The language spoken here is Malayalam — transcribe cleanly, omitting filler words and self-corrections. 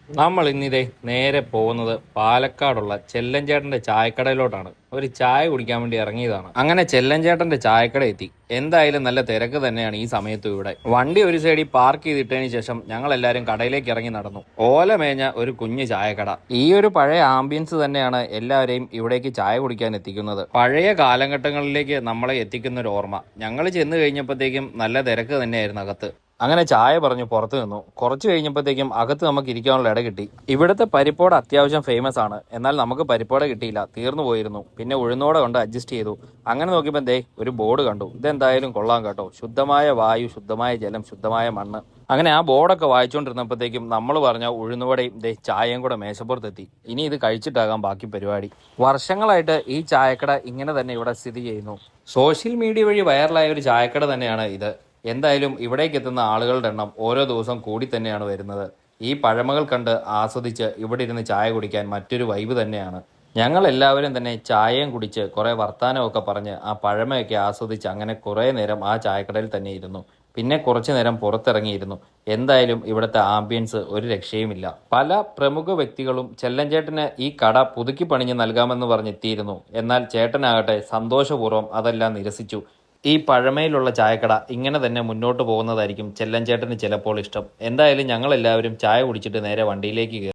നമ്മൾ ഇന്നിതേ നേരെ പോകുന്നത് പാലക്കാടുള്ള ചെല്ലഞ്ചേട്ടന്റെ ചായക്കടയിലോട്ടാണ്. ഒരു ചായ കുടിക്കാൻ വേണ്ടി ഇറങ്ങിയതാണ്. അങ്ങനെ ചെല്ലഞ്ചേട്ടന്റെ ചായക്കട എത്തി. എന്തായാലും നല്ല തിരക്ക് തന്നെയാണ് ഈ സമയത്തും ഇവിടെ. വണ്ടി ഒരു സൈഡിൽ പാർക്ക് ചെയ്തിട്ടതിന് ശേഷം ഞങ്ങൾ എല്ലാവരും കടയിലേക്ക് ഇറങ്ങി നടന്നു. ഓല മേഞ്ഞ ഒരു കുഞ്ഞു ചായക്കട. ഈ ഒരു പഴയ ആംബിയൻസ് തന്നെയാണ് എല്ലാവരെയും ഇവിടേക്ക് ചായ കുടിക്കാൻ എത്തിക്കുന്നത്. പഴയ കാലഘട്ടങ്ങളിലേക്ക് നമ്മളെ എത്തിക്കുന്ന ഒരു ഓർമ്മ. ഞങ്ങൾ ചെന്ന് കഴിഞ്ഞപ്പോഴത്തേക്കും നല്ല തിരക്ക് തന്നെയായിരുന്നു അകത്ത്. അങ്ങനെ ചായ പറഞ്ഞു പുറത്തു നിന്നു. കുറച്ച് കഴിഞ്ഞപ്പോഴത്തേക്കും അകത്ത് നമുക്ക് ഇരിക്കാനുള്ള ഇട കിട്ടി. ഇവിടുത്തെ പരിപ്പോട അത്യാവശ്യം ഫേമസ് ആണ്. എന്നാൽ നമുക്ക് പരിപ്പോട കിട്ടിയില്ല, തീർന്നു പോയിരുന്നു. പിന്നെ ഉഴുന്നോടെ കൊണ്ട് അഡ്ജസ്റ്റ് ചെയ്തു. അങ്ങനെ നോക്കിയപ്പോൾ ദേ ഒരു ബോർഡ് കണ്ടു. ഇതെന്തായാലും കൊള്ളാം കേട്ടോ, ശുദ്ധമായ വായു, ശുദ്ധമായ ജലം, ശുദ്ധമായ മണ്ണ്. അങ്ങനെ ആ ബോർഡൊക്കെ വായിച്ചുകൊണ്ടിരുന്നപ്പോഴത്തേക്കും നമ്മൾ പറഞ്ഞ ഉഴുന്നുവടയും ദേ ചായയും കൂടെ മേശപ്പുറത്തെത്തി. ഇനി ഇത് കഴിച്ചിട്ടാകാം ബാക്കി പരിപാടി. വർഷങ്ങളായിട്ട് ഈ ചായക്കട ഇങ്ങനെ തന്നെ ഇവിടെ സ്ഥിതി ചെയ്യുന്നു. സോഷ്യൽ മീഡിയ വഴി വൈറലായ ഒരു ചായക്കട തന്നെയാണ് ഇത്. എന്തായാലും ഇവിടേക്ക് എത്തുന്ന ആളുകളുടെ എണ്ണം ഓരോ ദിവസം കൂടി തന്നെയാണ് വരുന്നത്. ഈ പഴമകൾ കണ്ട് ആസ്വദിച്ച് ഇവിടെ ഇരുന്ന് ചായ കുടിക്കാൻ മറ്റൊരു വൈബ് തന്നെയാണ്. ഞങ്ങൾ എല്ലാവരും തന്നെ ചായയും കുടിച്ച് കുറേ വർത്തമാനമൊക്കെ പറഞ്ഞ് ആ പഴമയൊക്കെ ആസ്വദിച്ച് അങ്ങനെ കുറേ നേരം ആ ചായക്കടയിൽ തന്നെ ഇരുന്നു. പിന്നെ കുറച്ചു നേരം പുറത്തിറങ്ങിയിരുന്നു. എന്തായാലും ഇവിടുത്തെ ആംബിയൻസ് ഒരു രക്ഷയുമില്ല. പല പ്രമുഖ വ്യക്തികളും ചെല്ലഞ്ചേട്ടന് ഈ കട പുതുക്കി പണിഞ്ഞ് നൽകാമെന്ന് പറഞ്ഞെത്തിയിരുന്നു. എന്നാൽ ചേട്ടനാകട്ടെ സന്തോഷപൂർവ്വം അതെല്ലാം നിരസിച്ചു. ഈ പഴമയിലുള്ള ചായക്കട ഇങ്ങനെ തന്നെ മുന്നോട്ട് പോകുന്നതായിരിക്കും ചെല്ലഞ്ചേട്ടന് ചിലപ്പോൾ ഇഷ്ടം. എന്തായാലും ഞങ്ങളെല്ലാവരും ചായ കുടിച്ചിട്ട് നേരെ വണ്ടിയിലേക്ക് കയറി.